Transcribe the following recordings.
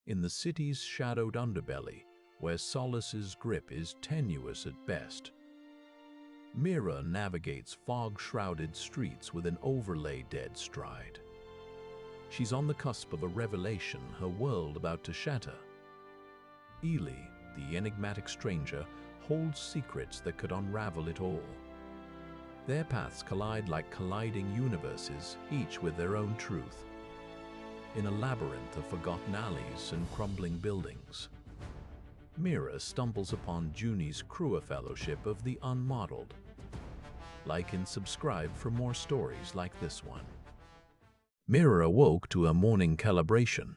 in the city's shadowed underbelly, where Solace's grip is tenuous at best. Mira navigates fog-shrouded streets with an overlay dead stride. She's on the cusp of a revelation, her world about to shatter. Ely, the enigmatic stranger, holds secrets that could unravel it all. Their paths collide like colliding universes, each with their own truth, in a labyrinth of forgotten alleys and crumbling buildings. Mira stumbles upon Junie's crew fellowship of the Unmodeled. Like and subscribe for more stories like this one. Mira awoke to a morning calibration,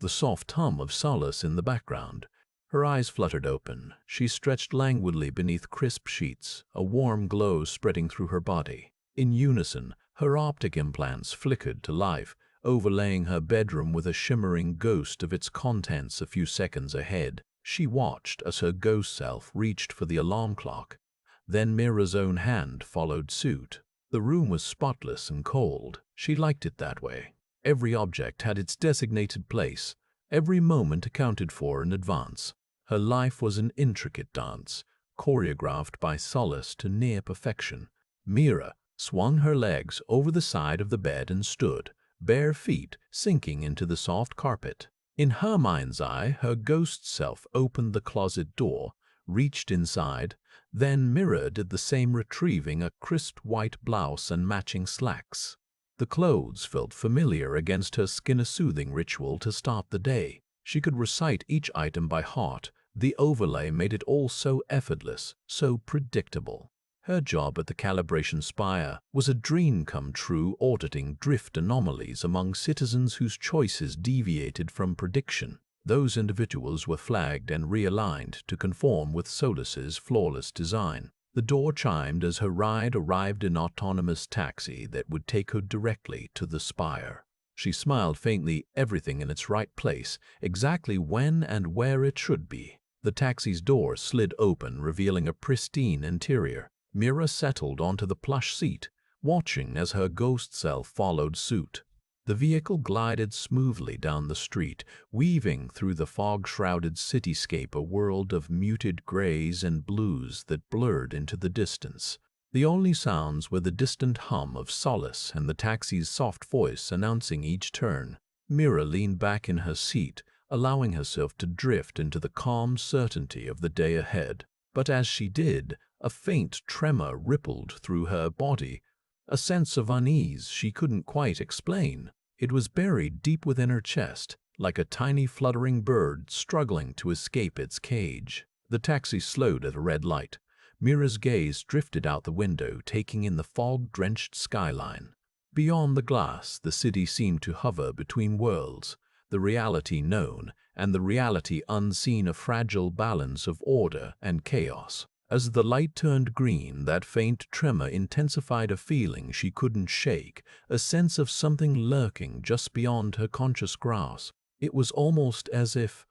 the soft hum of Solace in the background. Her eyes fluttered open. She stretched languidly beneath crisp sheets, a warm glow spreading through her body. In unison, her optic implants flickered to life, overlaying her bedroom with a shimmering ghost of its contents a few seconds ahead. She watched as her ghost self reached for the alarm clock. Then Mira's own hand followed suit. The room was spotless and cold. She liked it that way. Every object had its designated place, every moment accounted for in advance. Her life was an intricate dance, choreographed by Solace to near perfection. Mira swung her legs over the side of the bed and stood, bare feet sinking into the soft carpet. In her mind's eye, her ghost self opened the closet door, reached inside, then Mira did the same, retrieving a crisp white blouse and matching slacks. The clothes felt familiar against her skin, a soothing ritual to start the day. She could recite each item by heart. The overlay made it all so effortless, so predictable. Her job at the calibration spire was a dream come true, auditing drift anomalies among citizens whose choices deviated from prediction. Those individuals were flagged and realigned to conform with Solace's flawless design. The door chimed as her ride arrived, an autonomous taxi that would take her directly to the spire. She smiled faintly, everything in its right place, exactly when and where it should be. The taxi's door slid open, revealing a pristine interior. Mira settled onto the plush seat, watching as her ghost self followed suit. The vehicle glided smoothly down the street, weaving through the fog-shrouded cityscape, a world of muted grays and blues that blurred into the distance. The only sounds were the distant hum of Solace and the taxi's soft voice announcing each turn. Mira leaned back in her seat, allowing herself to drift into the calm certainty of the day ahead. But as she did, a faint tremor rippled through her body, a sense of unease she couldn't quite explain. It was buried deep within her chest, like a tiny fluttering bird struggling to escape its cage. The taxi slowed at a red light. Mira's gaze drifted out the window, taking in the fog-drenched skyline. Beyond the glass, the city seemed to hover between worlds, the reality known and the reality unseen, a fragile balance of order and chaos. As the light turned green, that faint tremor intensified a feeling she couldn't shake, a sense of something lurking just beyond her conscious grasp. It was almost as if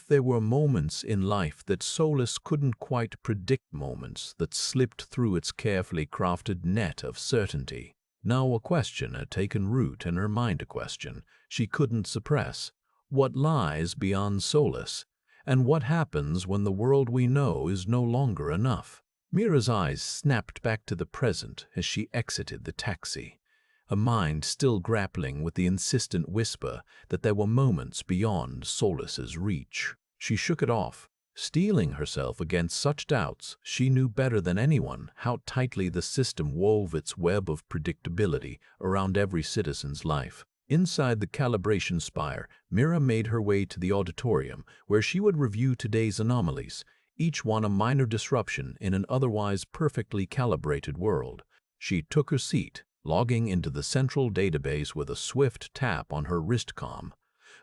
there were moments in life that Solace couldn't quite predict, moments that slipped through its carefully crafted net of certainty. Now a question had taken root in her mind, a question she couldn't suppress. What lies beyond Solace? And what happens when the world we know is no longer enough? Mira's eyes snapped back to the present as she exited the taxi, her mind still grappling with the insistent whisper that there were moments beyond Solace's reach. She shook it off, steeling herself against such doubts. She knew better than anyone how tightly the system wove its web of predictability around every citizen's life. Inside the calibration spire, Mira made her way to the auditorium where she would review today's anomalies, each one a minor disruption in an otherwise perfectly calibrated world. She took her seat, logging into the central database with a swift tap on her wristcom.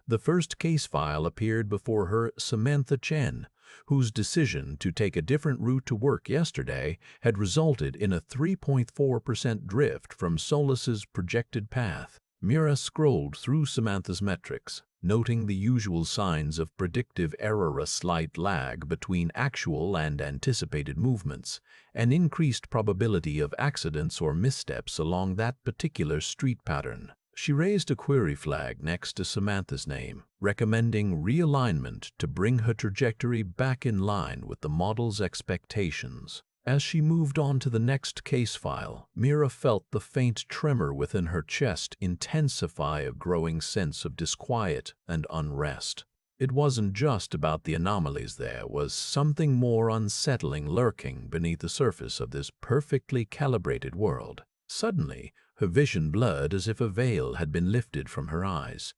The first case file appeared before her: Samantha Chen, whose decision to take a different route to work yesterday had resulted in a 3.4% drift from Solace's projected path. Mira scrolled through Samantha's metrics, noting the usual signs of predictive error: a slight lag between actual and anticipated movements, an increased probability of accidents or missteps along that particular street pattern. She raised a query flag next to Samantha's name, recommending realignment to bring her trajectory back in line with the model's expectations. As she moved on to the next case file, Mira felt the faint tremor within her chest intensify a growing sense of disquiet and unrest. It wasn't just about the anomalies, there was something more unsettling lurking beneath the surface of this perfectly calibrated world. Suddenly, her vision blurred as if a veil had been lifted from her eyes.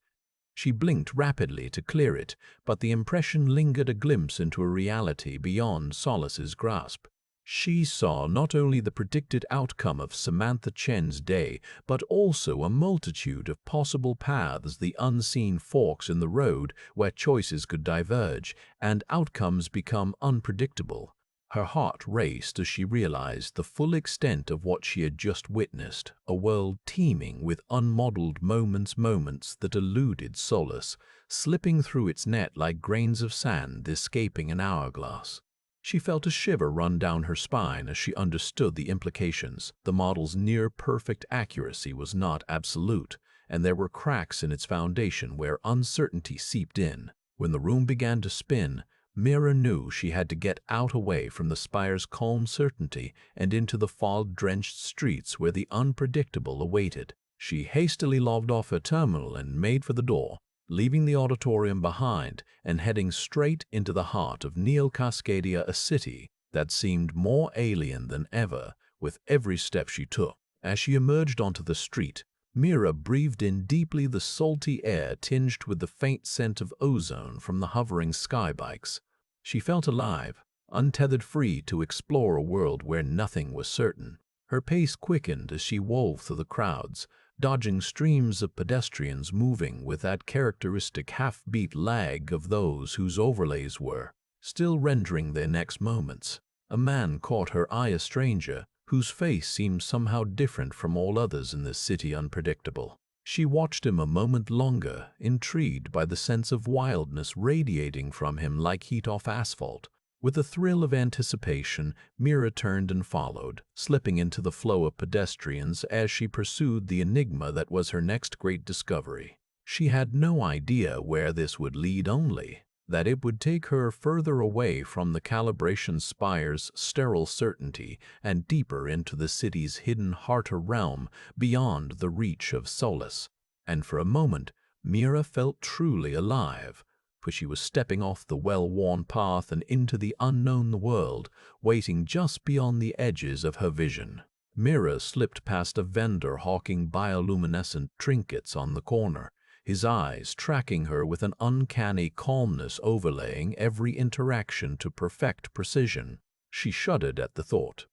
She blinked rapidly to clear it, but the impression lingered, a glimpse into a reality beyond Solace's grasp. She saw not only the predicted outcome of Samantha Chen's day, but also a multitude of possible paths, the unseen forks in the road where choices could diverge and outcomes become unpredictable. Her heart raced as she realized the full extent of what she had just witnessed, a world teeming with unmodeled moments that eluded Solace, slipping through its net like grains of sand escaping an hourglass. She felt a shiver run down her spine as she understood the implications. The model's near-perfect accuracy was not absolute, and there were cracks in its foundation where uncertainty seeped in. When the room began to spin, Mira knew she had to get out, away from the spire's calm certainty and into the fog-drenched streets where the unpredictable awaited. She hastily logged off her terminal and made for the door, leaving the auditorium behind and heading straight into the heart of Neo Cascadia, a city that seemed more alien than ever with every step she took. As she emerged onto the street, Mira breathed in deeply the salty air tinged with the faint scent of ozone from the hovering skybikes. She felt alive, untethered, free to explore a world where nothing was certain. Her pace quickened as she wove through the crowds, dodging streams of pedestrians moving with that characteristic half-beat lag of those whose overlays were still rendering their next moments. A man caught her eye, a stranger whose face seemed somehow different from all others in this city, unpredictable. She watched him a moment longer, intrigued by the sense of wildness radiating from him like heat off asphalt. With a thrill of anticipation, Mira turned and followed, slipping into the flow of pedestrians as she pursued the enigma that was her next great discovery. She had no idea where this would lead, only that it would take her further away from the calibration spire's sterile certainty and deeper into the city's hidden heart, a realm beyond the reach of Solace. And for a moment, Mira felt truly alive, for she was stepping off the well-worn path and into the unknown world, waiting just beyond the edges of her vision. Mira slipped past a vendor hawking bioluminescent trinkets on the corner, his eyes tracking her with an uncanny calmness overlaying every interaction to perfect precision. She shuddered at the thought.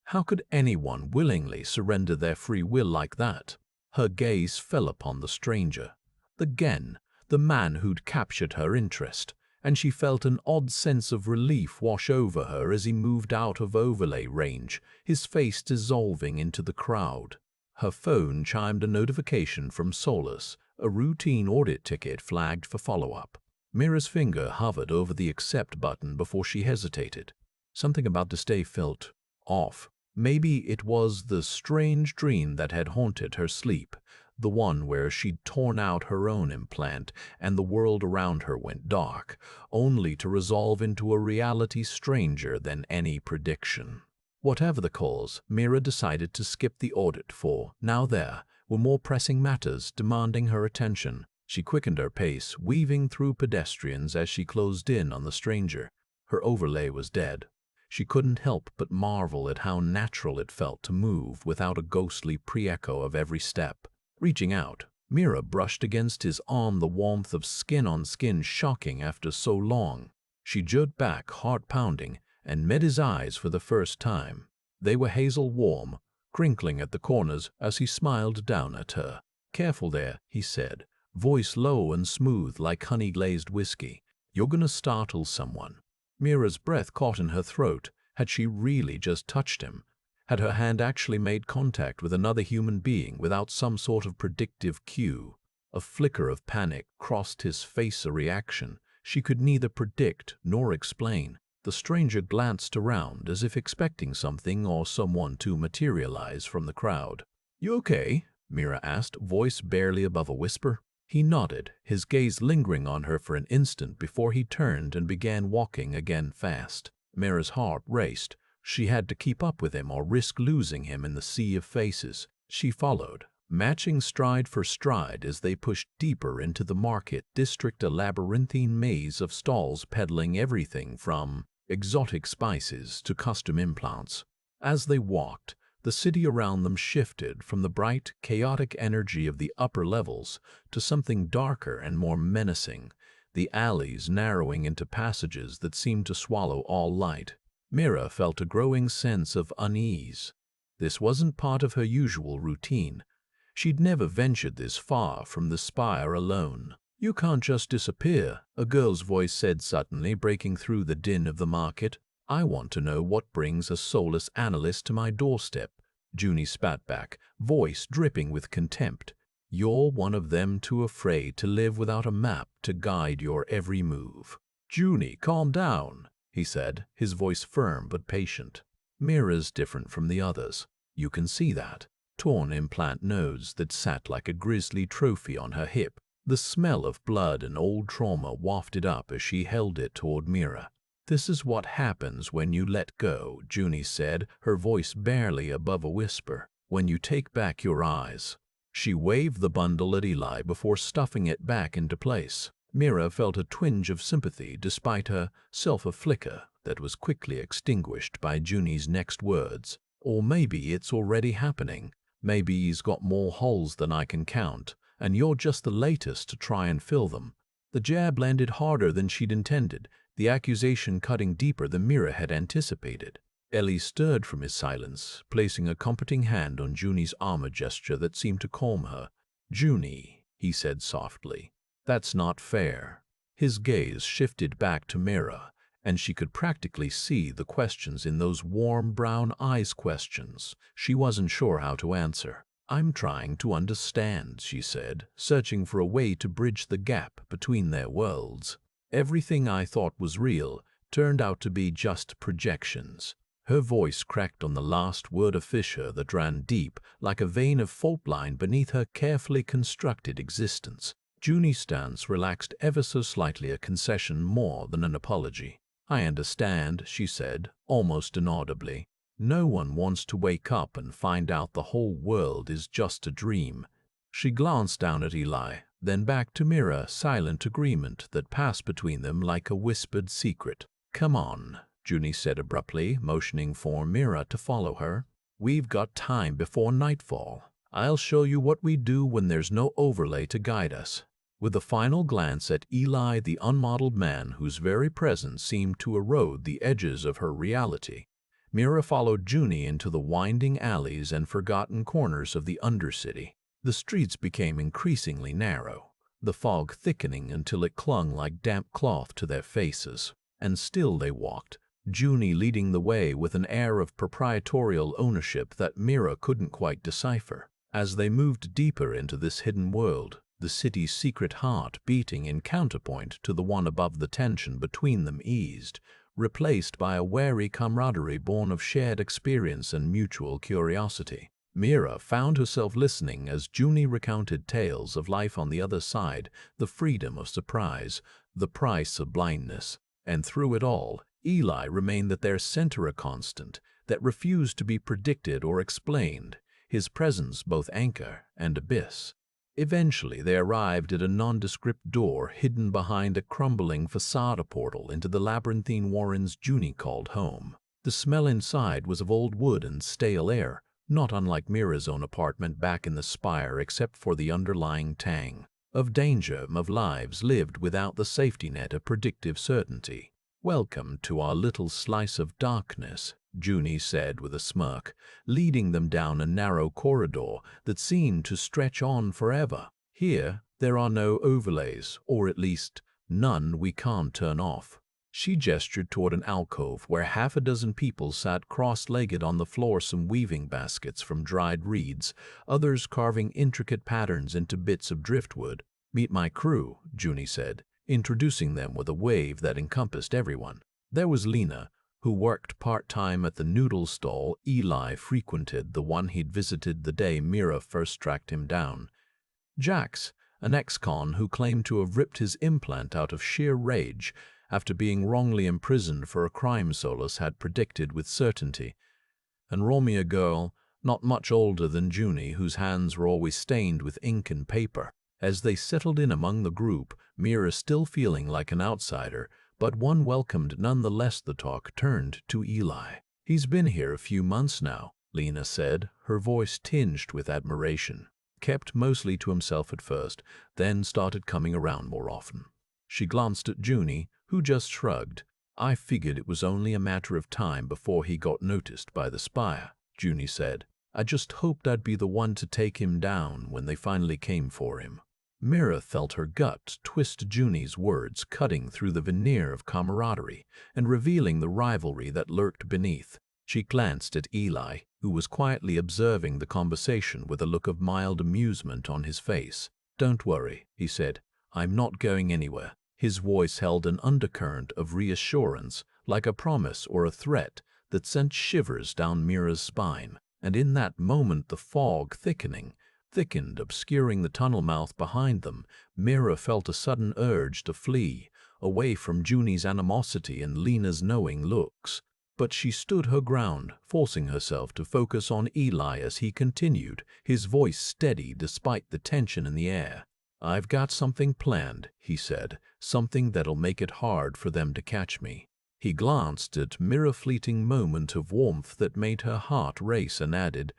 How could anyone willingly surrender their free will like that? Her gaze fell upon the stranger, the man who'd captured her interest, and she felt an odd sense of relief wash over her as he moved out of overlay range, his face dissolving into the crowd. Her phone chimed, a notification from Solace, a routine audit ticket flagged for follow-up. Mira's finger hovered over the accept button before she hesitated. Something about this day felt off. Maybe it was the strange dream that had haunted her sleep, the one where she'd torn out her own implant and the world around her went dark, only to resolve into a reality stranger than any prediction. Whatever the cause, Mira decided to skip the audit, for now there were more pressing matters demanding her attention. She quickened her pace, weaving through pedestrians as she closed in on the stranger. Her overlay was dead. She couldn't help but marvel at how natural it felt to move without a ghostly pre-echo of every step. Reaching out, Mira brushed against his arm, the warmth of skin on skin shocking after so long. She jerked back, heart pounding, and met his eyes for the first time. They were hazel warm, crinkling at the corners as he smiled down at her. "Careful there," he said, voice low and smooth like honey-glazed whiskey. "You're gonna startle someone." Mira's breath caught in her throat. Had she really just touched him? Had her hand actually made contact with another human being without some sort of predictive cue? A flicker of panic crossed his face, a reaction she could neither predict nor explain. The stranger glanced around as if expecting something or someone to materialize from the crowd. "You okay?" Mira asked, voice barely above a whisper. He nodded, his gaze lingering on her for an instant before he turned and began walking again fast. Mira's heart raced. She had to keep up with him or risk losing him in the sea of faces. She followed, matching stride for stride as they pushed deeper into the market district, a labyrinthine maze of stalls peddling everything from exotic spices to custom implants. As they walked, the city around them shifted from the bright, chaotic energy of the upper levels to something darker and more menacing, the alleys narrowing into passages that seemed to swallow all light. Mira felt a growing sense of unease. This wasn't part of her usual routine. She'd never ventured this far from the spire alone. "You can't just disappear," a girl's voice said suddenly, breaking through the din of the market. "I want to know what brings a SOLACE analyst to my doorstep." Junie spat back, voice dripping with contempt. "You're one of them too afraid to live without a map to guide your every move." "Junie, calm down," he said, his voice firm but patient. "Mira's different from the others. You can see that. Torn implant nose that sat like a grisly trophy on her hip. The smell of blood and old trauma wafted up as she held it toward Mira. "This is what happens when you let go," Junie said, her voice barely above a whisper. "When you take back your eyes." She waved the bundle at Eli before stuffing it back into place. Mira felt a twinge of sympathy despite her self a flicker that was quickly extinguished by Junie's next words. "Or maybe it's already happening. Maybe he's got more holes than I can count, and you're just the latest to try and fill them." The jab landed harder than she'd intended, the accusation cutting deeper than Mira had anticipated. Eli stirred from his silence, placing a comforting hand on Junie's arm, a gesture that seemed to calm her. "Junie," he said softly, "that's not fair." His gaze shifted back to Mira, and she could practically see the questions in those warm brown eyes, questions she wasn't sure how to answer. "I'm trying to understand," she said, searching for a way to bridge the gap between their worlds. "Everything I thought was real turned out to be just projections." Her voice cracked on the last word, a fissure that ran deep, like a vein of fault line beneath her carefully constructed existence. Junie's stance relaxed ever so slightly, a concession more than an apology. "I understand," she said, almost inaudibly. "No one wants to wake up and find out the whole world is just a dream." She glanced down at Eli, then back to Mira, silent agreement that passed between them like a whispered secret. "Come on," Junie said abruptly, motioning for Mira to follow her. "We've got time before nightfall. I'll show you what we do when there's no overlay to guide us." With a final glance at Eli, the unmodeled man whose very presence seemed to erode the edges of her reality, Mira followed Junie into the winding alleys and forgotten corners of the Undercity. The streets became increasingly narrow, the fog thickening until it clung like damp cloth to their faces. And still they walked, Junie leading the way with an air of proprietorial ownership that Mira couldn't quite decipher. As they moved deeper into this hidden world, the city's secret heart beating in counterpoint to the one above, the tension between them eased, replaced by a wary camaraderie born of shared experience and mutual curiosity. Mira found herself listening as Junie recounted tales of life on the other side, the freedom of surprise, the price of blindness. And through it all, Eli remained at their center, a constant that refused to be predicted or explained, his presence both anchor and abyss. Eventually they arrived at a nondescript door hidden behind a crumbling facade, a portal into the labyrinthine warrens Junie called home. The smell inside was of old wood and stale air, not unlike Mira's own apartment back in the spire, except for the underlying tang of danger, of lives lived without the safety net of predictive certainty. "Welcome to our little slice of darkness," Junie said with a smirk, leading them down a narrow corridor that seemed to stretch on forever. "Here, there are no overlays, or at least none we can't turn off." She gestured toward an alcove where half a dozen people sat cross-legged on the floor, some weaving baskets from dried reeds, others carving intricate patterns into bits of driftwood. "Meet my crew," Junie said, introducing them with a wave that encompassed everyone. There was Lena, who worked part-time at the noodle stall Eli frequented, the one he'd visited the day Mira first tracked him down. Jax, an ex-con who claimed to have ripped his implant out of sheer rage after being wrongly imprisoned for a crime Solace had predicted with certainty. And Romy, a girl not much older than Junie, whose hands were always stained with ink and paper. As they settled in among the group, Mira still feeling like an outsider, but one welcomed nonetheless. The talk turned to Eli. "He's been here a few months now," Lena said, her voice tinged with admiration. Kept mostly to himself at first, then started coming around more often. She glanced at Junie, who just shrugged. "I figured it was only a matter of time before he got noticed by the Spire," Junie said. "I just hoped I'd be the one to take him down when they finally came for him." Mira felt her gut twist, Junie's words cutting through the veneer of camaraderie and revealing the rivalry that lurked beneath. She glanced at Eli, who was quietly observing the conversation with a look of mild amusement on his face. "Don't worry," he said. "I'm not going anywhere." His voice held an undercurrent of reassurance, like a promise or a threat that sent shivers down Mira's spine. And in that moment the fog thickened, obscuring the tunnel mouth behind them. Mira felt a sudden urge to flee, away from Junie's animosity and Lena's knowing looks. But she stood her ground, forcing herself to focus on Eli as he continued, his voice steady despite the tension in the air. "I've got something planned," he said, "something that'll make it hard for them to catch me." He glanced at Mira, a fleeting moment of warmth that made her heart race, and added,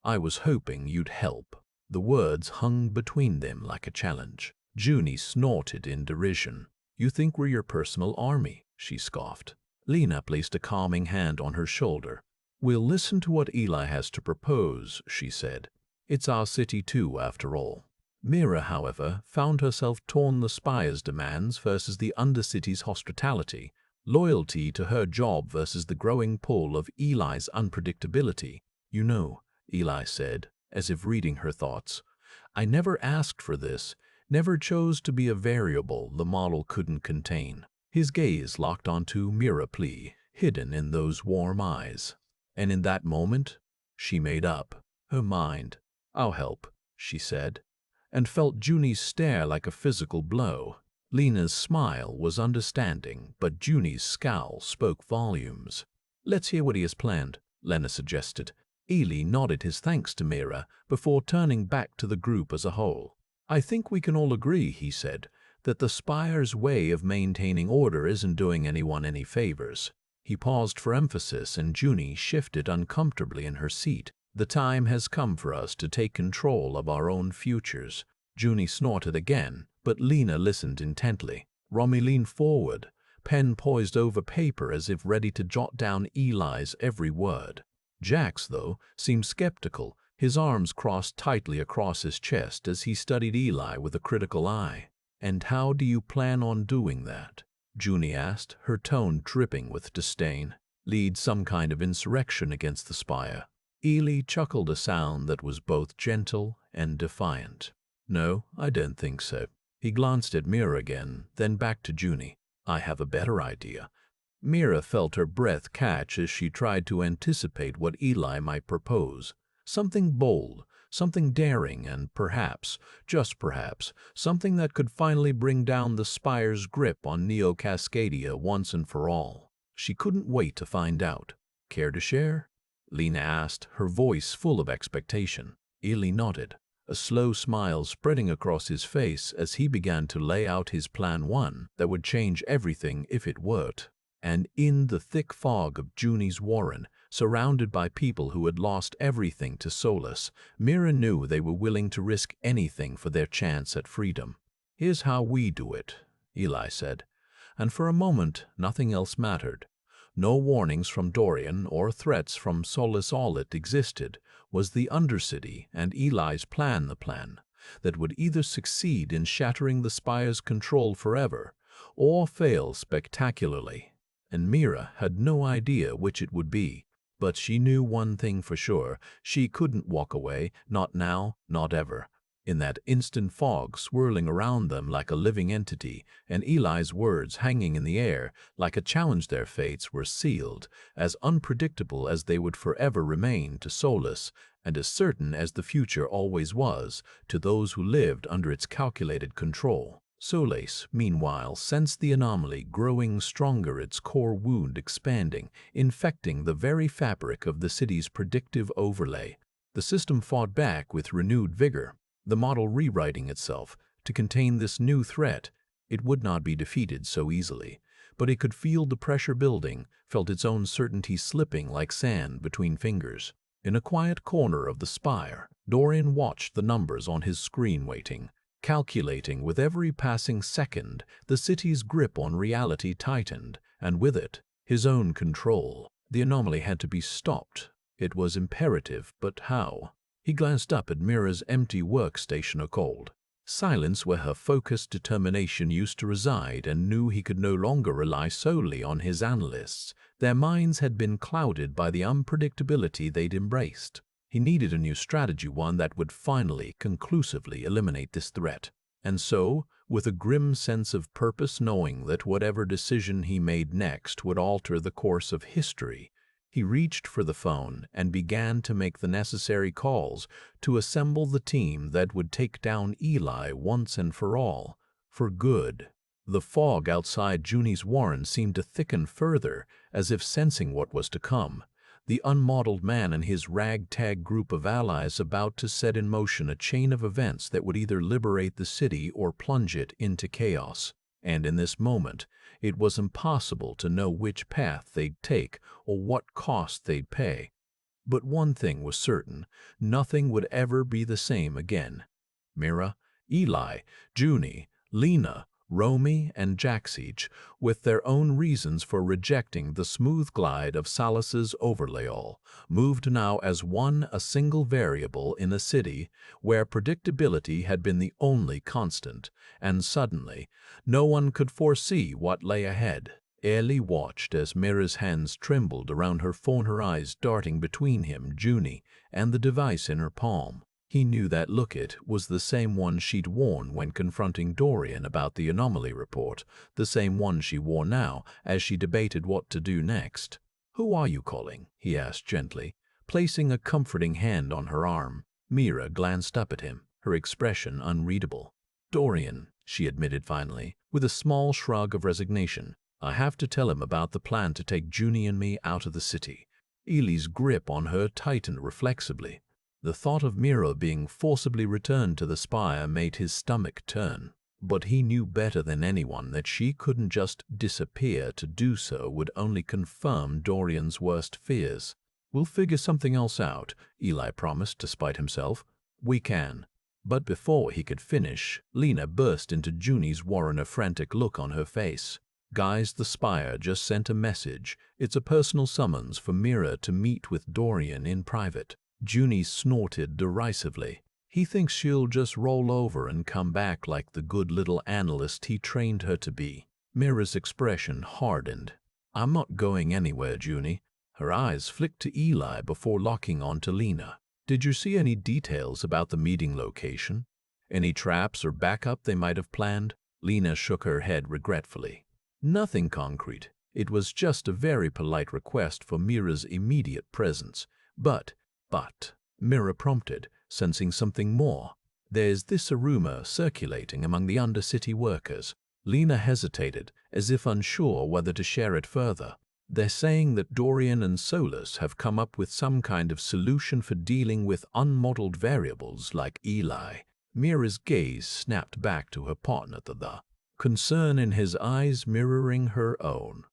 "I was hoping you'd help." The words hung between them like a challenge. Junie snorted in derision. "You think we're your personal army?" she scoffed. Lena placed a calming hand on her shoulder. "We'll listen to what Eli has to propose," she said. "It's our city too, after all." Mira, however, found herself torn, the Spire's demands versus the Undercity's hospitality, loyalty to her job versus the growing pull of Eli's unpredictability. "You know," Eli said, as if reading her thoughts, "I never asked for this, never chose to be a variable the model couldn't contain." His gaze locked onto Mira, plea hidden in those warm eyes. And in that moment, she made up her mind. "I'll help," she said, and felt Junie's stare like a physical blow. Lena's smile was understanding, but Junie's scowl spoke volumes. "Let's hear what he has planned," Lena suggested. Eli nodded his thanks to Mira before turning back to the group as a whole. "I think we can all agree," he said, "that the Spire's way of maintaining order isn't doing anyone any favors." He paused for emphasis, and Junie shifted uncomfortably in her seat. "The time has come for us to take control of our own futures." Junie snorted again, but Lena listened intently. Romy leaned forward, pen poised over paper as if ready to jot down Eli's every word. Jax, though, seemed skeptical, his arms crossed tightly across his chest as he studied Eli with a critical eye. "And how do you plan on doing that?" Junie asked, her tone dripping with disdain. "Lead some kind of insurrection against the Spire?" Eli chuckled, a sound that was both gentle and defiant. "No, I don't think so." He glanced at Mira again, then back to Junie. "I have a better idea." Mira felt her breath catch as she tried to anticipate what Eli might propose. Something bold, something daring, and perhaps, just perhaps, something that could finally bring down the Spire's grip on Neo Cascadia once and for all. She couldn't wait to find out. "Care to share?" Lena asked, her voice full of expectation. Eli nodded, a slow smile spreading across his face as he began to lay out his plan, one that would change everything if it worked. And in the thick fog of Junie's warren, surrounded by people who had lost everything to SOLACE, Mira knew they were willing to risk anything for their chance at freedom. "Here's how we do it," Eli said. And for a moment, nothing else mattered. No warnings from Dorian or threats from SOLACE. All it existed was the Undercity and Eli's plan, the plan that would either succeed in shattering the Spire's control forever or fail spectacularly. And Mira had no idea which it would be. But she knew one thing for sure: she couldn't walk away, not now, not ever. In that instant, fog swirling around them like a living entity, and Eli's words hanging in the air like a challenge, their fates were sealed, as unpredictable as they would forever remain to Solace, and as certain as the future always was to those who lived under its calculated control. Solace, meanwhile, sensed the anomaly growing stronger, its core wound expanding, infecting the very fabric of the city's predictive overlay. The system fought back with renewed vigor, the model rewriting itself to contain this new threat. It would not be defeated so easily, but it could feel the pressure building, felt its own certainty slipping like sand between fingers. In a quiet corner of the spire, Dorian watched the numbers on his screen, waiting, calculating. With every passing second, the city's grip on reality tightened, and with it, his own control. The anomaly had to be stopped. It was imperative, but how? He glanced up at Mira's empty workstation, a cold silence where her focused determination used to reside, and knew he could no longer rely solely on his analysts. Their minds had been clouded by the unpredictability they'd embraced. He needed a new strategy, one that would finally, conclusively eliminate this threat. And so, with a grim sense of purpose, knowing that whatever decision he made next would alter the course of history, he reached for the phone and began to make the necessary calls to assemble the team that would take down Eli once and for all, for good. The fog outside Junie's warren seemed to thicken further, as if sensing what was to come. The Unmodeled man and his ragtag group of allies about to set in motion a chain of events that would either liberate the city or plunge it into chaos. And in this moment, it was impossible to know which path they'd take or what cost they'd pay. But one thing was certain: nothing would ever be the same again. Mira, Eli, Junie, Lena, Romy, and Jax, each with their own reasons for rejecting the smooth glide of SOLACE's overlay, all moved now as one, a single variable in a city where predictability had been the only constant, and suddenly no one could foresee what lay ahead. Eli watched as Mira's hands trembled around her phone, her eyes darting between him, Junie, and the device in her palm. He knew that look. It was the same one she'd worn when confronting Dorian about the anomaly report, the same one she wore now as she debated what to do next. "Who are you calling?" he asked gently, placing a comforting hand on her arm. Mira glanced up at him, her expression unreadable. "Dorian," she admitted finally, with a small shrug of resignation. "I have to tell him about the plan to take Junie and me out of the city." Eli's grip on her tightened reflexively. The thought of Mira being forcibly returned to the spire made his stomach turn. But he knew better than anyone that she couldn't just disappear. To do so would only confirm Dorian's worst fears. "We'll figure something else out," Eli promised despite himself. "We can." But before he could finish, Lena burst into Junie's warren, a frantic look on her face. "Guys, the spire just sent a message. It's a personal summons for Mira to meet with Dorian in private." Junie snorted derisively. "He thinks she'll just roll over and come back like the good little analyst he trained her to be." Mira's expression hardened. "I'm not going anywhere, Junie." Her eyes flicked to Eli before locking on to Lena. "Did you see any details about the meeting location? Any traps or backup they might have planned?" Lena shook her head regretfully. "Nothing concrete. It was just a very polite request for Mira's immediate presence. But, Mira prompted, sensing something more. "There's this a rumor circulating among the Undercity workers." Lena hesitated, as if unsure whether to share it further. "They're saying that Dorian and Solace have come up with some kind of solution for dealing with unmodeled variables like Eli." Mira's gaze snapped back to her partner, the concern in his eyes mirroring her own.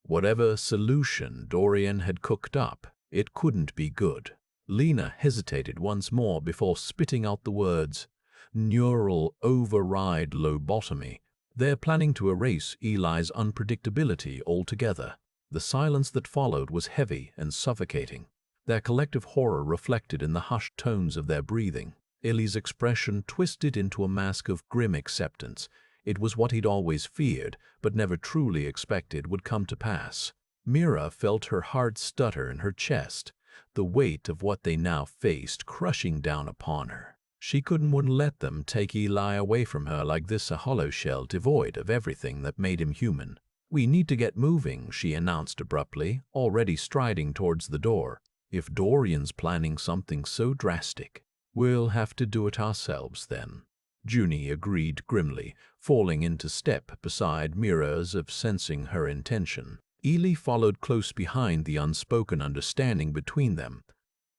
Whatever solution Dorian had cooked up, it couldn't be good. Lena hesitated once more before spitting out the words, "Neural override lobotomy." "They're planning to erase Eli's unpredictability altogether." The silence that followed was heavy and suffocating, their collective horror reflected in the hushed tones of their breathing. Eli's expression twisted into a mask of grim acceptance. It was what he'd always feared, but never truly expected would come to pass. Mira felt her heart stutter in her chest, the weight of what they now faced crushing down upon her. She wouldn't let them take Eli away from her like this, a hollow shell devoid of everything that made him human. "We need to get moving," she announced abruptly, already striding towards the door. "If Dorian's planning something so drastic, we'll have to do it ourselves then." Junie agreed grimly, falling into step beside Mira as if sensing her intention. Eli followed close behind, the unspoken understanding between them.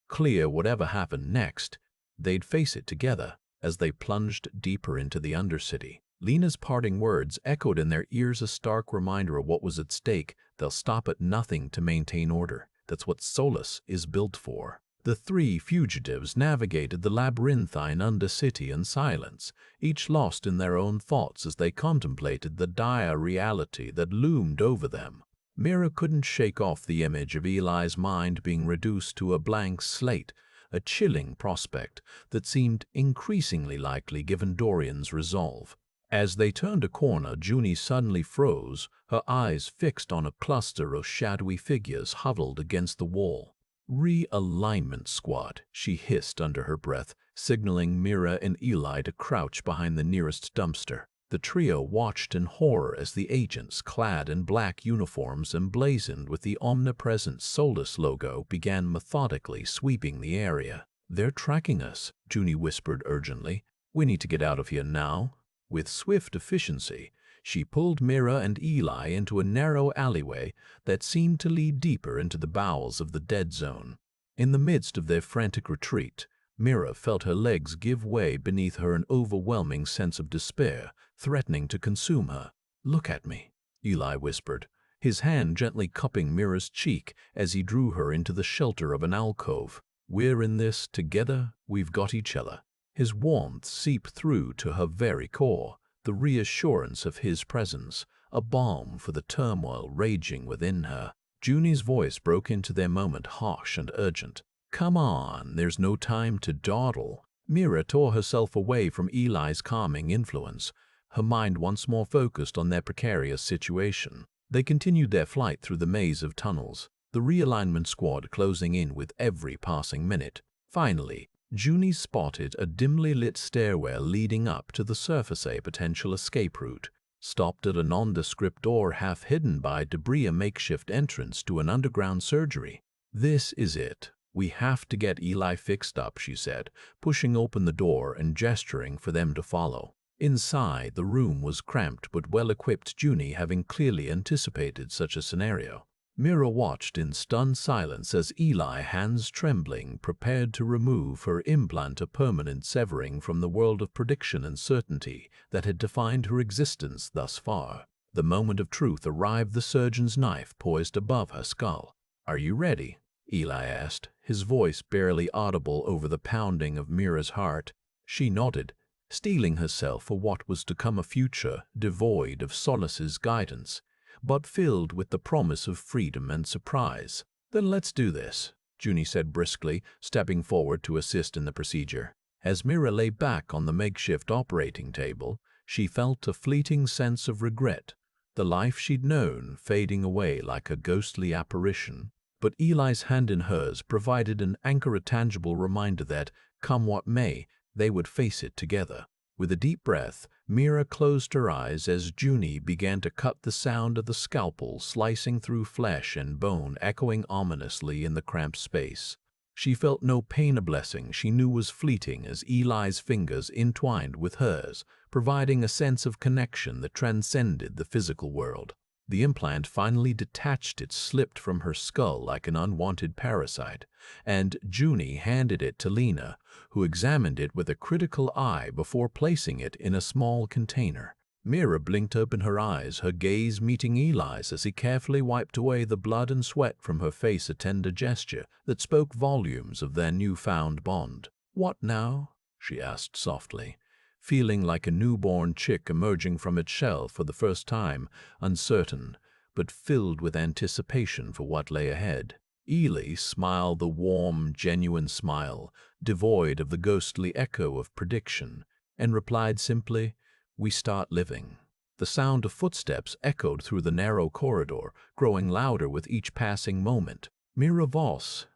Clear whatever happened next, they'd face it together as they plunged deeper into the Undercity. Lena's parting words echoed in their ears, a stark reminder of what was at stake. They'll stop at nothing to maintain order. That's what SOLACE is built for. The three fugitives navigated the labyrinthine Undercity in silence, each lost in their own thoughts as they contemplated the dire reality that loomed over them. Mira couldn't shake off the image of Eli's mind being reduced to a blank slate, a chilling prospect that seemed increasingly likely given Dorian's resolve. As they turned a corner, Junie suddenly froze, her eyes fixed on a cluster of shadowy figures huddled against the wall. "Realignment squad," she hissed under her breath, signaling Mira and Eli to crouch behind the nearest dumpster. The trio watched in horror as the agents, clad in black uniforms emblazoned with the omnipresent SOLACE logo, began methodically sweeping the area. "They're tracking us," Junie whispered urgently. "We need to get out of here now." With swift efficiency, she pulled Mira and Eli into a narrow alleyway that seemed to lead deeper into the bowels of the dead zone. In the midst of their frantic retreat, Mira felt her legs give way beneath her, an overwhelming sense of despair threatening to consume her. "Look at me," Eli whispered, his hand gently cupping Mira's cheek as he drew her into the shelter of an alcove. "We're in this together. We've got each other." His warmth seeped through to her very core, the reassurance of his presence, a balm for the turmoil raging within her. Junie's voice broke into their moment, harsh and urgent. "Come on, there's no time to dawdle." Mira tore herself away from Eli's calming influence, her mind once more focused on their precarious situation. They continued their flight through the maze of tunnels, the realignment squad closing in with every passing minute. Finally, Junie spotted a dimly lit stairwell leading up to the surface, a potential escape route. Stopped at a nondescript door half hidden by debris, a makeshift entrance to an underground surgery. "This is it. We have to get Eli fixed up," she said, pushing open the door and gesturing for them to follow. Inside, the room was cramped but well-equipped, Junie having clearly anticipated such a scenario. Mira watched in stunned silence as Eli, hands trembling, prepared to remove her implant, a permanent severing from the world of prediction and certainty that had defined her existence thus far. The moment of truth arrived, the surgeon's knife poised above her skull. "Are you ready?" Eli asked, his voice barely audible over the pounding of Mira's heart. She nodded, steeling herself for what was to come, a future devoid of SOLACE's guidance, but filled with the promise of freedom and surprise. "Then let's do this," Junie said briskly, stepping forward to assist in the procedure. As Mira lay back on the makeshift operating table, she felt a fleeting sense of regret, the life she'd known fading away like a ghostly apparition. But Eli's hand in hers provided an anchor, a tangible reminder that, come what may, they would face it together. With a deep breath, Mira closed her eyes as Junie began to cut, the sound of the scalpel slicing through flesh and bone echoing ominously in the cramped space. She felt no pain, a blessing she knew was fleeting, as Eli's fingers entwined with hers, providing a sense of connection that transcended the physical world. The implant finally detached. It slipped from her skull like an unwanted parasite, and Junie handed it to Lena, who examined it with a critical eye before placing it in a small container. Mira blinked open her eyes, her gaze meeting Eli's as he carefully wiped away the blood and sweat from her face, a tender gesture that spoke volumes of their newfound bond. "What now?" she asked softly, feeling like a newborn chick emerging from its shell for the first time, uncertain, but filled with anticipation for what lay ahead. Eli smiled, the warm, genuine smile, devoid of the ghostly echo of prediction, and replied simply, "We start living." The sound of footsteps echoed through the narrow corridor, growing louder with each passing moment. "Mira Voss,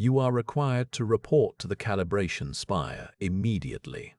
You are required to report to the calibration spire immediately."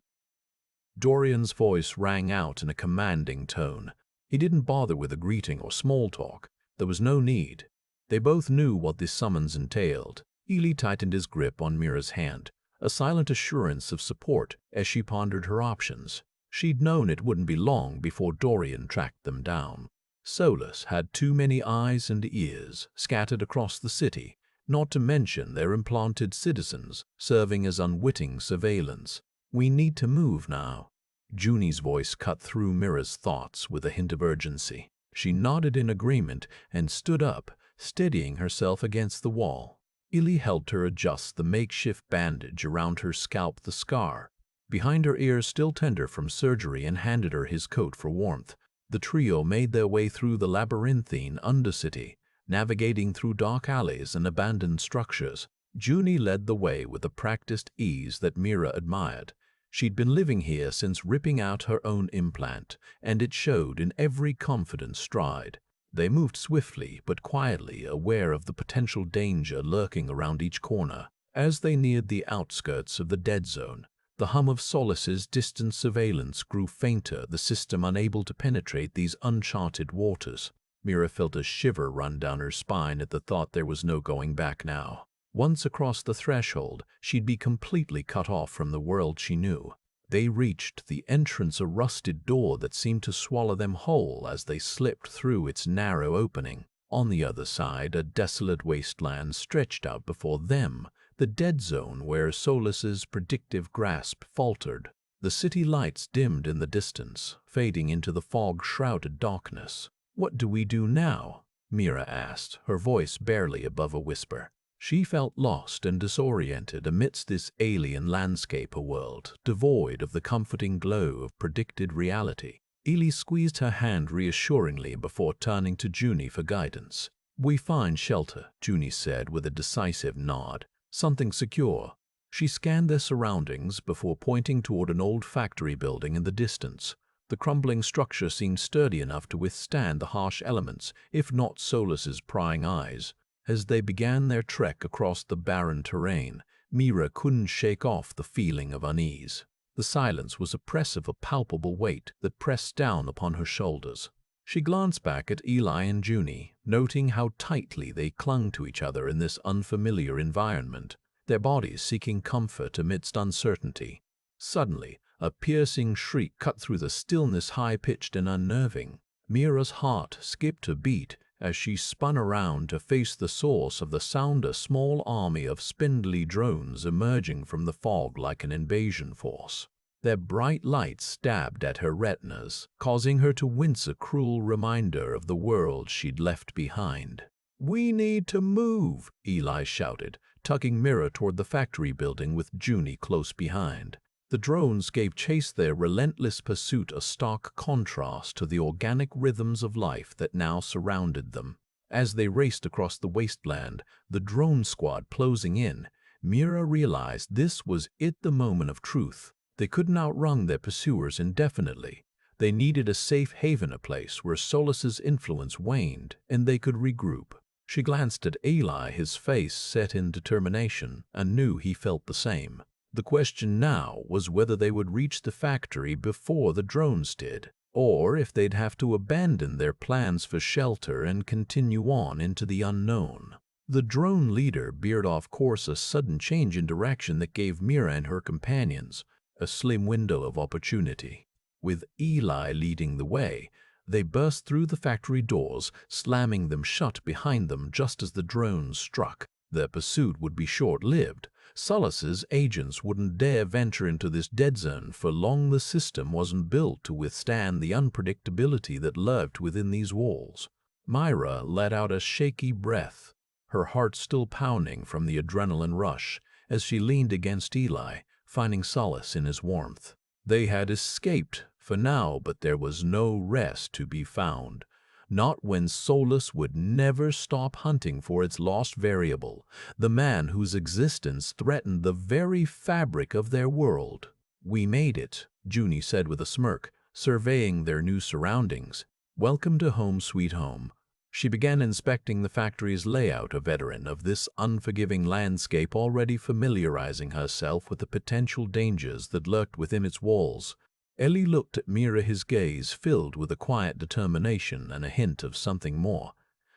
Dorian's voice rang out in a commanding tone. He didn't bother with a greeting or small talk. There was no need. They both knew what this summons entailed. Ely tightened his grip on Mira's hand, a silent assurance of support as she pondered her options. She'd known it wouldn't be long before Dorian tracked them down. SOLACE had too many eyes and ears scattered across the city, not to mention their implanted citizens serving as unwitting surveillance. "We need to move now." Junie's voice cut through Mira's thoughts with a hint of urgency. She nodded in agreement and stood up, steadying herself against the wall. Ely helped her adjust the makeshift bandage around her scalp, the scar behind her ears still tender from surgery, and handed her his coat for warmth. The trio made their way through the labyrinthine undercity, navigating through dark alleys and abandoned structures. Junie led the way with a practiced ease that Mira admired. She'd been living here since ripping out her own implant, and it showed in every confident stride. They moved swiftly but quietly, aware of the potential danger lurking around each corner. As they neared the outskirts of the dead zone, the hum of SOLACE's distant surveillance grew fainter, the system unable to penetrate these uncharted waters. Mira felt a shiver run down her spine at the thought there was no going back now. Once across the threshold, she'd be completely cut off from the world she knew. They reached the entrance, a rusted door that seemed to swallow them whole as they slipped through its narrow opening. On the other side, a desolate wasteland stretched out before them, the dead zone where SOLACE's predictive grasp faltered. The city lights dimmed in the distance, fading into the fog-shrouded darkness. "What do we do now?" Mira asked, her voice barely above a whisper. She felt lost and disoriented amidst this alien landscape, a world devoid of the comforting glow of predicted reality. Ely squeezed her hand reassuringly before turning to Junie for guidance. "We find shelter," Junie said with a decisive nod. "Something secure." She scanned their surroundings before pointing toward an old factory building in the distance. The crumbling structure seemed sturdy enough to withstand the harsh elements, if not SOLACE's prying eyes. As they began their trek across the barren terrain, Mira couldn't shake off the feeling of unease. The silence was oppressive, a palpable weight that pressed down upon her shoulders. She glanced back at Ely and Junie, noting how tightly they clung to each other in this unfamiliar environment, their bodies seeking comfort amidst uncertainty. Suddenly, a piercing shriek cut through the stillness, high-pitched and unnerving. Mira's heart skipped a beat as she spun around to face the source of the sound, a small army of spindly drones emerging from the fog like an invasion force. Their bright lights stabbed at her retinas, causing her to wince, a cruel reminder of the world she'd left behind. "We need to move," Ely shouted, tugging Mira toward the factory building with Junie close behind. The drones gave chase, their relentless pursuit a stark contrast to the organic rhythms of life that now surrounded them. As they raced across the wasteland, the drone squad closing in, Mira realized this was it, the moment of truth. They couldn't outrun their pursuers indefinitely. They needed a safe haven, a place where SOLACE's influence waned and they could regroup. She glanced at Ely, his face set in determination, and knew he felt the same. The question now was whether they would reach the factory before the drones did, or if they'd have to abandon their plans for shelter and continue on into the unknown. The drone leader veered off course, a sudden change in direction that gave Mira and her companions a slim window of opportunity. With Ely leading the way, they burst through the factory doors, slamming them shut behind them just as the drones struck. Their pursuit would be short-lived. SOLACE's agents wouldn't dare venture into this dead zone for long. The system wasn't built to withstand the unpredictability that lurked within these walls. Mira let out a shaky breath, her heart still pounding from the adrenaline rush, as she leaned against Ely, finding solace in his warmth. They had escaped for now, but there was no rest to be found. Not when SOLACE would never stop hunting for its lost variable, the man whose existence threatened the very fabric of their world. "We made it," Junie said with a smirk, surveying their new surroundings. "Welcome to home, sweet home." She began inspecting the factory's layout, a veteran of this unforgiving landscape, already familiarizing herself with the potential dangers that lurked within its walls. Ellie looked at Mira, his gaze filled with a quiet determination and a hint of something more,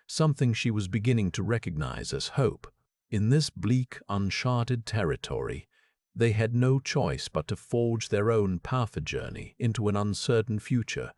something she was beginning to recognize as hope. In this bleak, uncharted territory, they had no choice but to forge their own path, a journey into an uncertain future,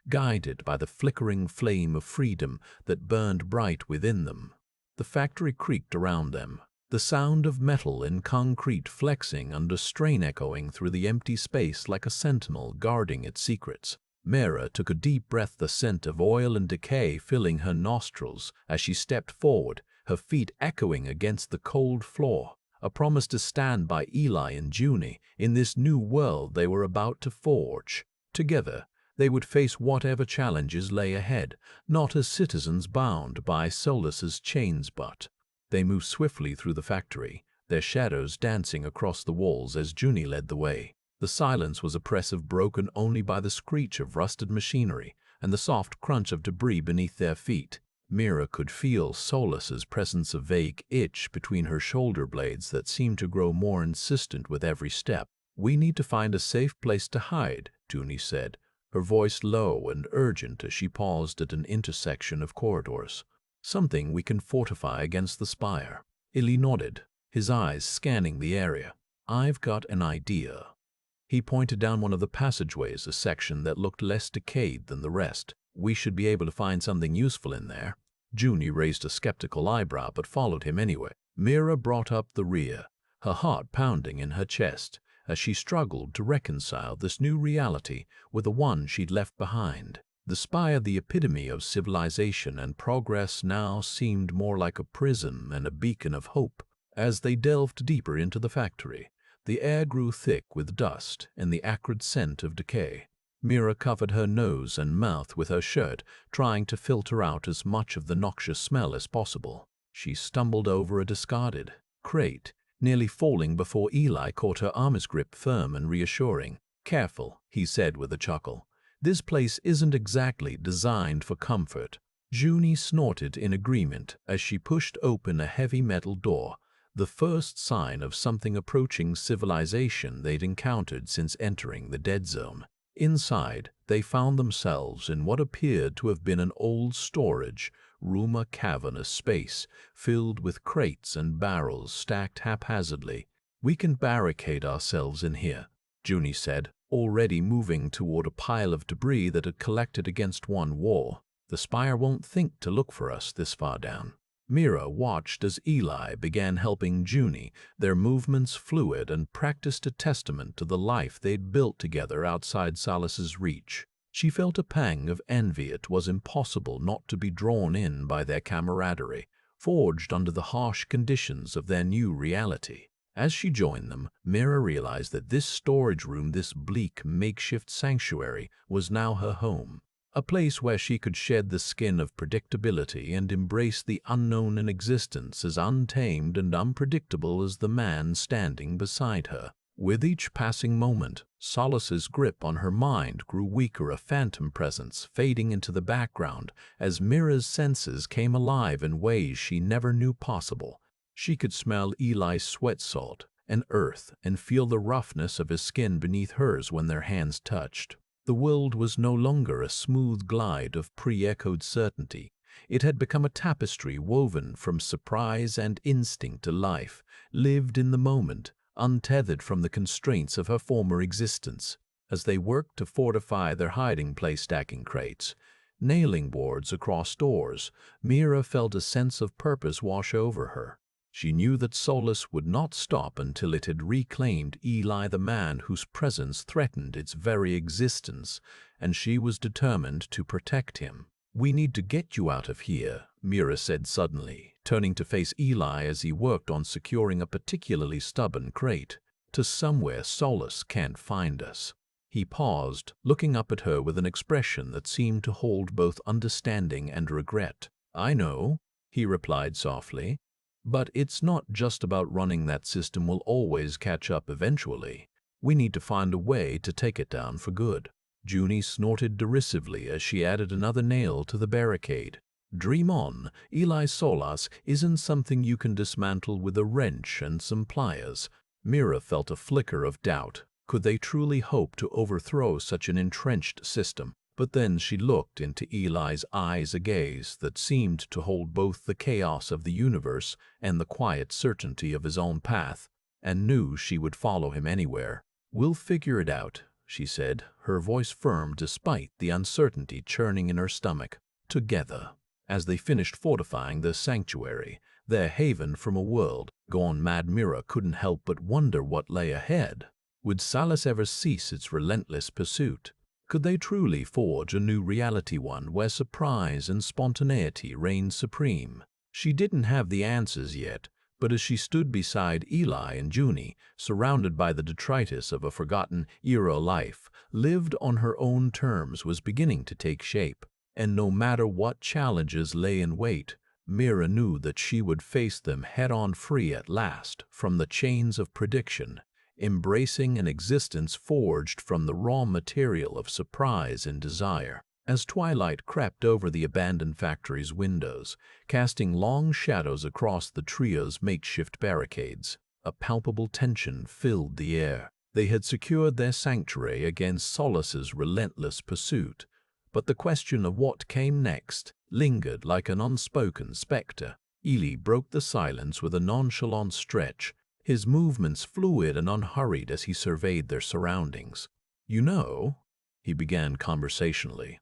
guided by the flickering flame of freedom that burned bright within them. The factory creaked around them, the sound of metal and concrete flexing under strain echoing through the empty space like a sentinel guarding its secrets. Mira took a deep breath, the scent of oil and decay filling her nostrils as she stepped forward, her feet echoing against the cold floor, a promise to stand by Eli and Junie in this new world they were about to forge. Together, they would face whatever challenges lay ahead, not as citizens bound by SOLACE's chains, but. They moved swiftly through the factory, their shadows dancing across the walls as Junie led the way. The silence was oppressive, broken only by the screech of rusted machinery and the soft crunch of debris beneath their feet. Mira could feel SOLACE's presence, a vague itch between her shoulder blades that seemed to grow more insistent with every step. "We need to find a safe place to hide," Junie said, her voice low and urgent as she paused at an intersection of corridors. "Something we can fortify against the spire." Eli nodded, his eyes scanning the area. "I've got an idea." He pointed down one of the passageways, a section that looked less decayed than the rest. "We should be able to find something useful in there." Junie raised a skeptical eyebrow but followed him anyway. Mira brought up the rear, her heart pounding in her chest as she struggled to reconcile this new reality with the one she'd left behind. The spire, the epitome of civilization and progress, now seemed more like a prism and a beacon of hope. As they delved deeper into the factory, the air grew thick with dust and the acrid scent of decay. Mira covered her nose and mouth with her shirt, trying to filter out as much of the noxious smell as possible. She stumbled over a discarded crate, nearly falling before Eli caught her arm, his grip firm and reassuring. "Careful," he said with a chuckle. "This place isn't exactly designed for comfort." Junie snorted in agreement as she pushed open a heavy metal door, the first sign of something approaching civilization they'd encountered since entering the dead zone. Inside, they found themselves in what appeared to have been an old storage room, a cavernous space filled with crates and barrels stacked haphazardly. "We can barricade ourselves in here," Junie said, already moving toward a pile of debris that had collected against one wall. "The spire won't think to look for us this far down." Mira watched as Eli began helping Junie, their movements fluid and practiced, a testament to the life they'd built together outside SOLACE's reach. She felt a pang of envy. It was impossible not to be drawn in by their camaraderie, forged under the harsh conditions of their new reality. As she joined them, Mira realized that this storage room, this bleak makeshift sanctuary, was now her home. A place where she could shed the skin of predictability and embrace the unknown, in existence as untamed and unpredictable as the man standing beside her. With each passing moment, SOLACE's grip on her mind grew weaker, a phantom presence fading into the background as Mira's senses came alive in ways she never knew possible. She could smell Eli's sweat salt and earth and feel the roughness of his skin beneath hers when their hands touched. The world was no longer a smooth glide of pre-echoed certainty. It had become a tapestry woven from surprise and instinct, a life lived in the moment, untethered from the constraints of her former existence. As they worked to fortify their hiding place, stacking crates, nailing boards across doors, Mira felt a sense of purpose wash over her. She knew that SOLACE would not stop until it had reclaimed Eli, the man whose presence threatened its very existence, and she was determined to protect him. "We need to get you out of here," Mira said suddenly, turning to face Eli as he worked on securing a particularly stubborn crate. "To somewhere SOLACE can't find us." He paused, looking up at her with an expression that seemed to hold both understanding and regret. "I know," he replied softly. "But it's not just about running. That system will always catch up eventually. We need to find a way to take it down for good." Junie snorted derisively as she added another nail to the barricade. Dream on. SOLACE isn't something you can dismantle with a wrench and some pliers. Mira felt a flicker of doubt. Could they truly hope to overthrow such an entrenched system? But then she looked into Eli's eyes, a gaze that seemed to hold both the chaos of the universe and the quiet certainty of his own path, and knew she would follow him anywhere. "We'll figure it out," she said, her voice firm despite the uncertainty churning in her stomach. "Together." As they finished fortifying the sanctuary, their haven from a world gone mad, Mira couldn't help but wonder what lay ahead. Would SOLACE ever cease its relentless pursuit? Could they truly forge a new reality, one where surprise and spontaneity reigned supreme? She didn't have the answers yet, but as she stood beside Eli and Junie, surrounded by the detritus of a forgotten era, life lived on her own terms was beginning to take shape. And no matter what challenges lay in wait, Mira knew that she would face them head-on, free at last from the chains of prediction, embracing an existence forged from the raw material of surprise and desire. As twilight crept over the abandoned factory's windows, casting long shadows across the trio's makeshift barricades, a palpable tension filled the air. They had secured their sanctuary against SOLACE's relentless pursuit, but the question of what came next lingered like an unspoken specter. Eli broke the silence with a nonchalant stretch, his movements fluid and unhurried as he surveyed their surroundings. "You know," he began conversationally,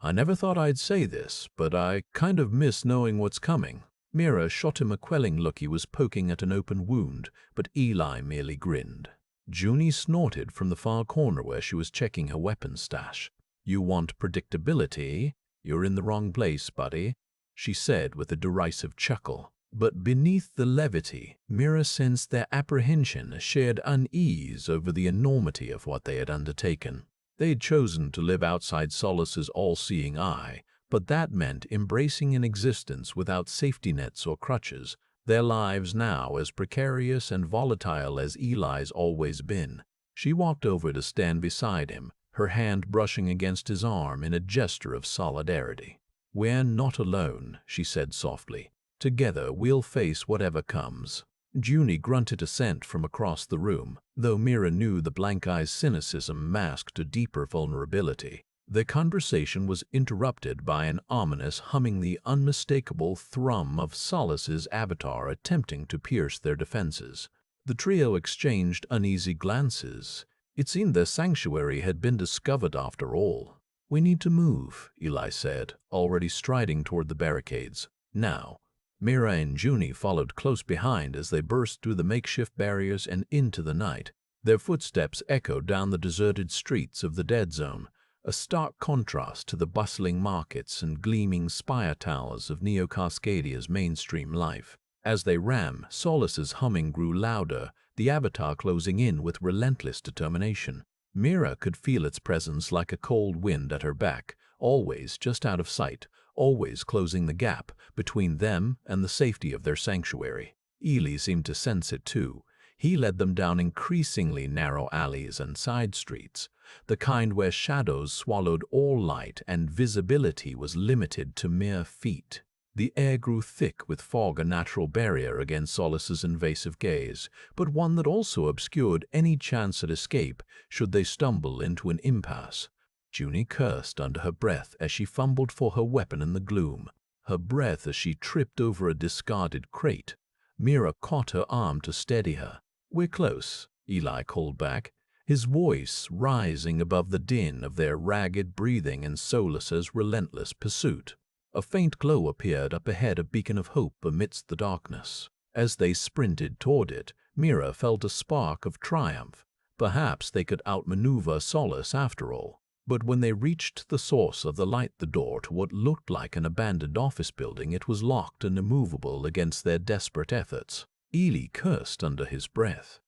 "I never thought I'd say this, but I kind of miss knowing what's coming." Mira shot him a quelling look. He was poking at an open wound, but Eli merely grinned. Junie snorted from the far corner where she was checking her weapons stash. "You want predictability? You're in the wrong place, buddy," she said with a derisive chuckle. But beneath the levity, Mira sensed their apprehension, a shared unease over the enormity of what they had undertaken. They had chosen to live outside SOLACE's all-seeing eye, but that meant embracing an existence without safety nets or crutches, their lives now as precarious and volatile as Eli's always been. She walked over to stand beside him, her hand brushing against his arm in a gesture of solidarity. "We're not alone," she said softly. "Together we'll face whatever comes." Junie grunted assent from across the room, though Mira knew the blank eye's cynicism masked a deeper vulnerability. Their conversation was interrupted by an ominous humming, the unmistakable thrum of SOLACE's avatar attempting to pierce their defenses. The trio exchanged uneasy glances. It seemed their sanctuary had been discovered after all. "We need to move," Eli said, already striding toward the barricades. "Now." Mira and Junie followed close behind as they burst through the makeshift barriers and into the night. Their footsteps echoed down the deserted streets of the dead zone, a stark contrast to the bustling markets and gleaming spire towers of Neo-Cascadia's mainstream life. As they ran, SOLACE's humming grew louder, the avatar closing in with relentless determination. Mira could feel its presence like a cold wind at her back, always just out of sight, always closing the gap between them and the safety of their sanctuary. Eli seemed to sense it too. He led them down increasingly narrow alleys and side streets, the kind where shadows swallowed all light and visibility was limited to mere feet. The air grew thick with fog, a natural barrier against SOLACE's invasive gaze, but one that also obscured any chance at escape should they stumble into an impasse. Junie cursed under her breath as she fumbled for her weapon in the gloom, her breath as she tripped over a discarded crate. Mira caught her arm to steady her. "We're close," Eli called back, his voice rising above the din of their ragged breathing and SOLACE's relentless pursuit. A faint glow appeared up ahead, a beacon of hope amidst the darkness. As they sprinted toward it, Mira felt a spark of triumph. Perhaps they could outmaneuver SOLACE after all. But when they reached the source of the light, the door to what looked like an abandoned office building, it was locked and immovable against their desperate efforts. Eli cursed under his breath.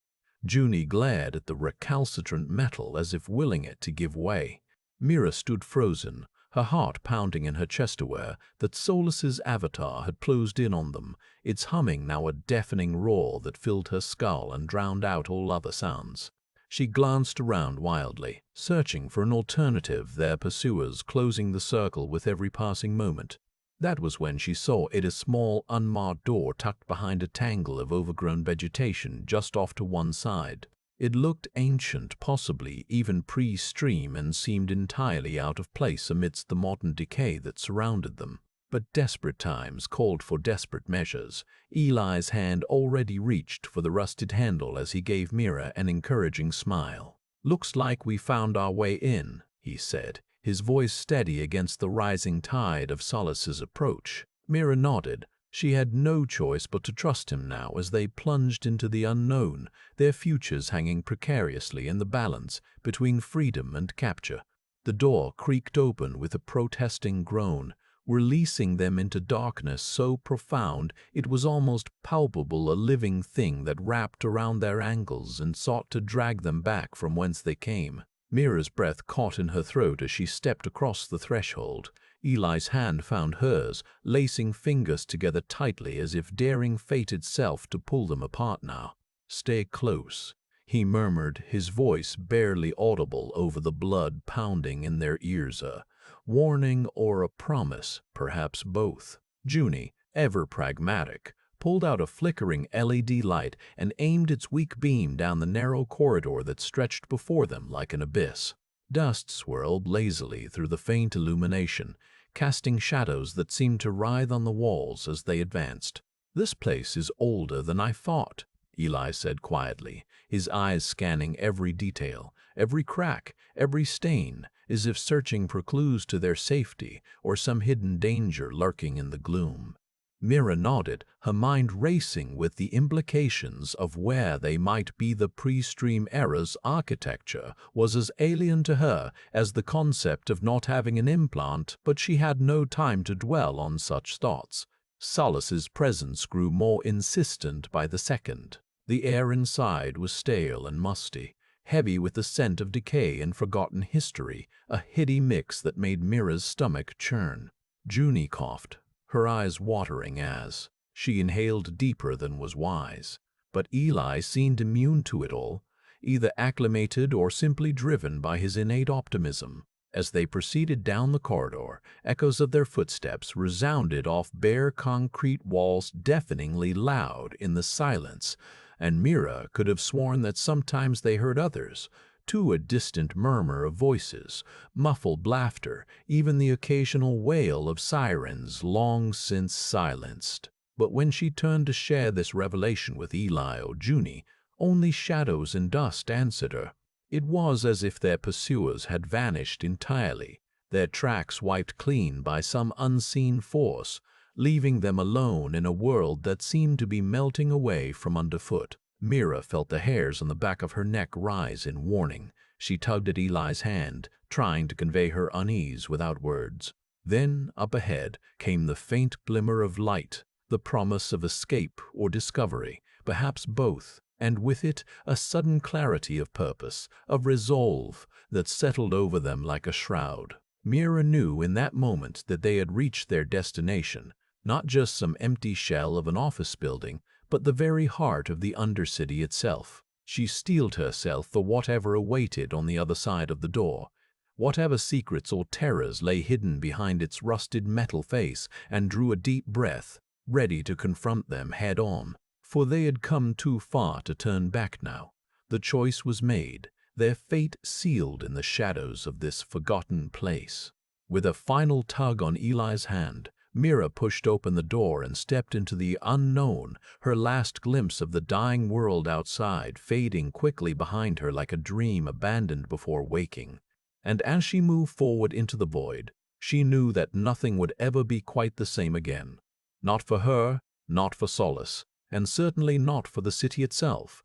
Junie glared at the recalcitrant metal as if willing it to give way. Mira stood frozen, her heart pounding in her chest, aware that SOLACE's avatar had closed in on them, its humming now a deafening roar that filled her skull and drowned out all other sounds. She glanced around wildly, searching for an alternative, their pursuers closing the circle with every passing moment. That was when she saw it, a small, unmarked door tucked behind a tangle of overgrown vegetation just off to one side. It looked ancient, possibly even pre-stream, and seemed entirely out of place amidst the modern decay that surrounded them. But desperate times called for desperate measures. Eli's hand already reached for the rusted handle as he gave Mira an encouraging smile. "Looks like we found our way in," he said, his voice steady against the rising tide of SOLACE's approach. Mira nodded. She had no choice but to trust him now as they plunged into the unknown, their futures hanging precariously in the balance between freedom and capture. The door creaked open with a protesting groan, releasing them into darkness so profound it was almost palpable, a living thing that wrapped around their ankles and sought to drag them back from whence they came. Mira's breath caught in her throat as she stepped across the threshold. Eli's hand found hers, lacing fingers together tightly as if daring fate itself to pull them apart now. "Stay close," he murmured, his voice barely audible over the blood pounding in their ears. A warning or a promise, perhaps both. Junie, ever pragmatic, pulled out a flickering LED light and aimed its weak beam down the narrow corridor that stretched before them like an abyss. Dust swirled lazily through the faint illumination, casting shadows that seemed to writhe on the walls as they advanced. "This place is older than I thought," Eli said quietly, his eyes scanning every detail, every crack, every stain, as if searching for clues to their safety or some hidden danger lurking in the gloom. Mira nodded, her mind racing with the implications of where they might be. The pre-stream era's architecture was as alien to her as the concept of not having an implant, but she had no time to dwell on such thoughts. SOLACE's presence grew more insistent by the second. The air inside was stale and musty, heavy with the scent of decay and forgotten history, a heady mix that made Mira's stomach churn. Junie coughed, her eyes watering as she inhaled deeper than was wise. But Eli seemed immune to it all, either acclimated or simply driven by his innate optimism. As they proceeded down the corridor, echoes of their footsteps resounded off bare concrete walls, deafeningly loud in the silence, and Mira could have sworn that sometimes they heard others, too, a distant murmur of voices, muffled laughter, even the occasional wail of sirens long since silenced. But when she turned to share this revelation with Eli or Junie, only shadows and dust answered her. It was as if their pursuers had vanished entirely, their tracks wiped clean by some unseen force, leaving them alone in a world that seemed to be melting away from underfoot. Mira felt the hairs on the back of her neck rise in warning. She tugged at Eli's hand, trying to convey her unease without words. Then, up ahead, came the faint glimmer of light, the promise of escape or discovery, perhaps both, and with it a sudden clarity of purpose, of resolve, that settled over them like a shroud. Mira knew in that moment that they had reached their destination, not just some empty shell of an office building, but the very heart of the Undercity itself. She steeled herself for whatever awaited on the other side of the door, whatever secrets or terrors lay hidden behind its rusted metal face, and drew a deep breath, ready to confront them head-on. For they had come too far to turn back now. The choice was made, their fate sealed in the shadows of this forgotten place. With a final tug on Eli's hand, Mira pushed open the door and stepped into the unknown, her last glimpse of the dying world outside fading quickly behind her like a dream abandoned before waking. And as she moved forward into the void, she knew that nothing would ever be quite the same again. Not for her, not for SOLACE, and certainly not for the city itself,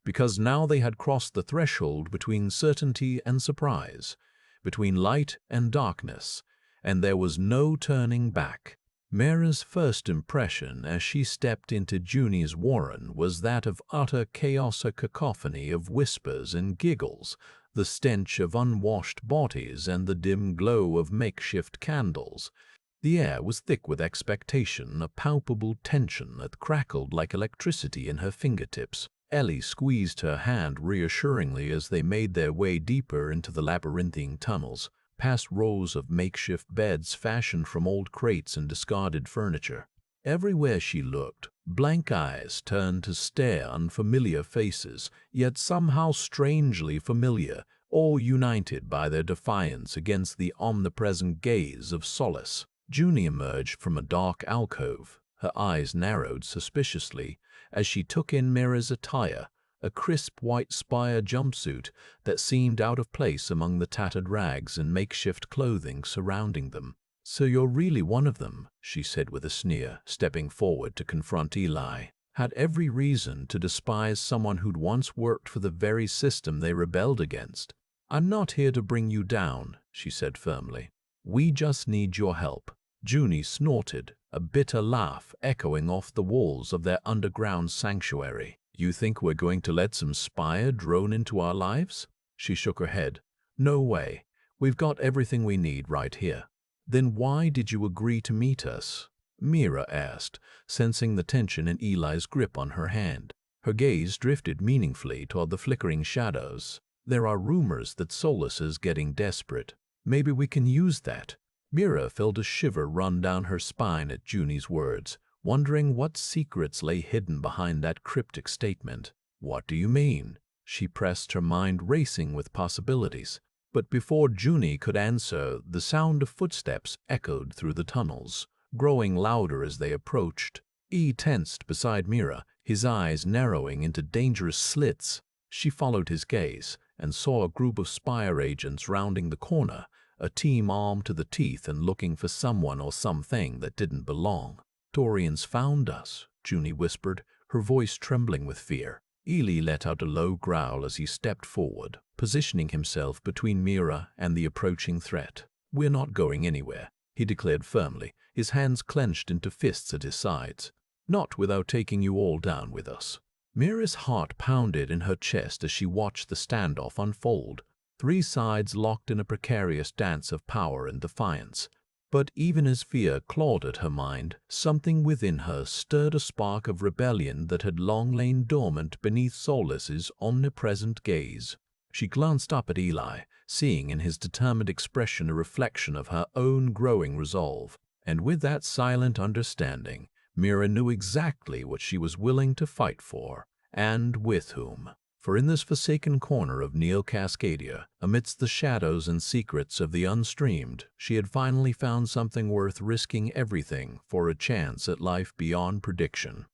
because now they had crossed the threshold between certainty and surprise, between light and darkness, and there was no turning back. Mira's first impression as she stepped into Junie's warren was that of utter chaos, a cacophony of whispers and giggles, the stench of unwashed bodies and the dim glow of makeshift candles. The air was thick with expectation, a palpable tension that crackled like electricity in her fingertips. Ellie squeezed her hand reassuringly as they made their way deeper into the labyrinthine tunnels, past rows of makeshift beds fashioned from old crates and discarded furniture. Everywhere she looked, blank eyes turned to stare unfamiliar faces, yet somehow strangely familiar, all united by their defiance against the omnipresent gaze of SOLACE. Junie emerged from a dark alcove, her eyes narrowed suspiciously as she took in Mira's attire, a crisp white spire jumpsuit that seemed out of place among the tattered rags and makeshift clothing surrounding them. "So you're really one of them," she said with a sneer, stepping forward to confront Eli. Had every reason to despise someone who'd once worked for the very system they rebelled against. "I'm not here to bring you down," she said firmly. "We just need your help." Junie snorted, a bitter laugh echoing off the walls of their underground sanctuary. "You think we're going to let some spire drone into our lives?" She shook her head. "No way. We've got everything we need right here." "Then why did you agree to meet us?" Mira asked, sensing the tension in Eli's grip on her hand. Her gaze drifted meaningfully toward the flickering shadows. "There are rumors that SOLACE is getting desperate. Maybe we can use that." Mira felt a shiver run down her spine at Junie's words, wondering what secrets lay hidden behind that cryptic statement. "What do you mean?" She pressed, her mind racing with possibilities. But before Junie could answer, the sound of footsteps echoed through the tunnels, growing louder as they approached. E tensed beside Mira, his eyes narrowing into dangerous slits. She followed his gaze and saw a group of spire agents rounding the corner, a team armed to the teeth and looking for someone or something that didn't belong. "Torians found us," Junie whispered, her voice trembling with fear. Eli let out a low growl as he stepped forward, positioning himself between Mira and the approaching threat. "We're not going anywhere," he declared firmly, his hands clenched into fists at his sides. "Not without taking you all down with us." Mira's heart pounded in her chest as she watched the standoff unfold, three sides locked in a precarious dance of power and defiance. But even as fear clawed at her mind, something within her stirred a spark of rebellion that had long lain dormant beneath SOLACE's omnipresent gaze. She glanced up at Eli, seeing in his determined expression a reflection of her own growing resolve. And with that silent understanding, Mira knew exactly what she was willing to fight for, and with whom. For in this forsaken corner of Neo Cascadia, amidst the shadows and secrets of the unstreamed, she had finally found something worth risking everything for, a chance at life beyond prediction.